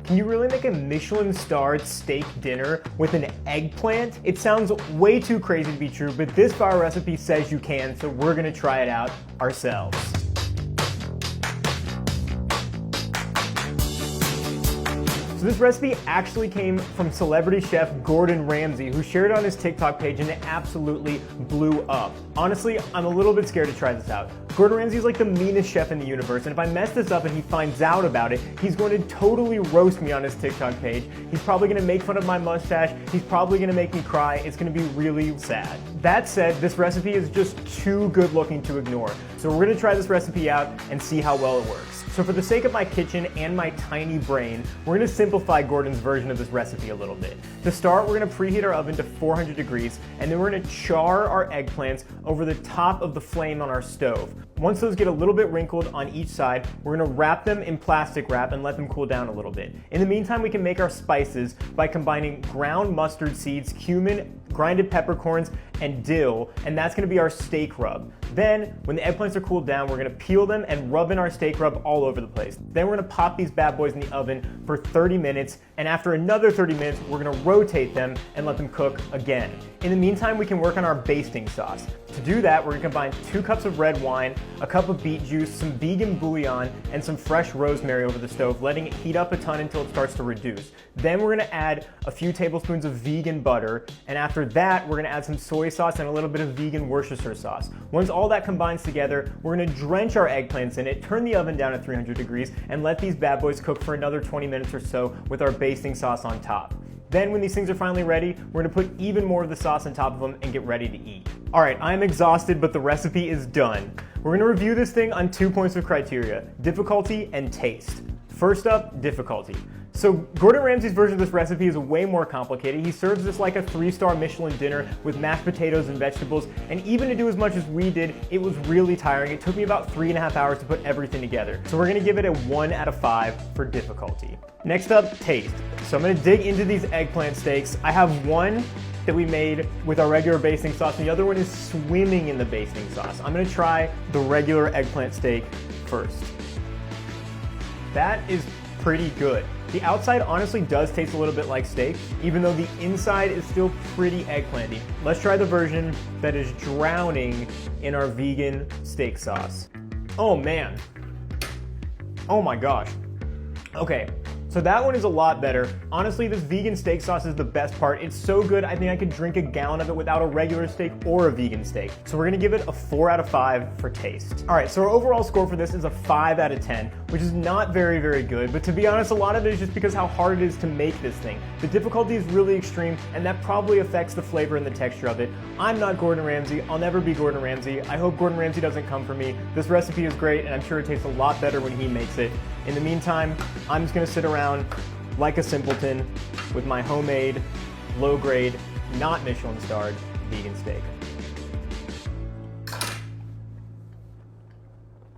can you really make a Michelin-starred steak dinner with an eggplant? It sounds way too crazy to be true, but this bar recipe says you can, so we're gonna try it out ourselves. So this recipe actually came from celebrity chef Gordon Ramsay, who shared it on his TikTok page and it absolutely blew up. Honestly, I'm a little bit scared to try this out. Gordon Ramsay is like the meanest chef in the universe, and if I mess this up and he finds out about it, he's going to totally roast me on his TikTok page. He's probably gonna make fun of my mustache. He's probably gonna make me cry. It's gonna be really sad. That said, this recipe is just too good looking to ignore. So we're gonna try this recipe out and see how well it works. So for the sake of my kitchen and my tiny brain, we're gonna simplify Gordon's version of this recipe a little bit. To start, we're gonna preheat our oven to 400 degrees, and then we're gonna char our eggplants over the top of the flame on our stove. Once those get a little bit wrinkled on each side, we're gonna wrap them in plastic wrap and let them cool down a little bit. In the meantime, we can make our spices by combining ground mustard seeds, cumin, grinded peppercorns, and dill, and that's gonna be our steak rub. Then, when the eggplants are cooled down, we're gonna peel them and rub in our steak rub all over the place. Then we're gonna pop these bad boys in the oven for 30 minutes, and after another 30 minutes, we're gonna rotate them and let them cook again. In the meantime, we can work on our basting sauce. To do that, we're gonna combine 2 cups of red wine, a cup of beet juice, some vegan bouillon, and some fresh rosemary over the stove, letting it heat up a ton until it starts to reduce. Then we're gonna add a few tablespoons of vegan butter, and after that, we're gonna add some soy sauce and a little bit of vegan Worcestershire sauce. Once all that combines together, we're gonna drench our eggplants in it, turn the oven down at 300 degrees, and let these bad boys cook for another 20 minutes or so with our basting sauce on top. Then when these things are finally ready, we're gonna put even more of the sauce on top of them and get ready to eat. All right, I'm exhausted, but the recipe is done. We're gonna review this thing on 2 points of criteria: difficulty and taste. First up, difficulty. So Gordon Ramsay's version of this recipe is way more complicated. He serves this like a 3-star Michelin dinner with mashed potatoes and vegetables, and even to do as much as we did, it was really tiring. It took me about 3.5 hours to put everything together. So we're gonna give it a 1 out of 5 for difficulty. Next up, taste. So I'm gonna dig into these eggplant steaks. I have one that we made with our regular basting sauce, and the other one is swimming in the basting sauce. I'm gonna try the regular eggplant steak first. That is pretty good. The outside honestly does taste a little bit like steak, even though the inside is still pretty eggplanty. Let's try the version that is drowning in our vegan steak sauce. Oh man. Oh my gosh. Okay, so that one is a lot better. Honestly, this vegan steak sauce is the best part. It's so good, I think I could drink a gallon of it without a regular steak or a vegan steak. So we're gonna give it a 4 out of 5 for taste. All right, so our overall score for this is a 5 out of 10, which is not very, very good, but to be honest, a lot of it is just because how hard it is to make this thing. The difficulty is really extreme, and that probably affects the flavor and the texture of it. I'm not Gordon Ramsay. I'll never be Gordon Ramsay. I hope Gordon Ramsay doesn't come for me. This recipe is great, and I'm sure it tastes a lot better when he makes it. In the meantime, I'm just gonna sit around like a simpleton with my homemade, low-grade, not Michelin-starred vegan steak.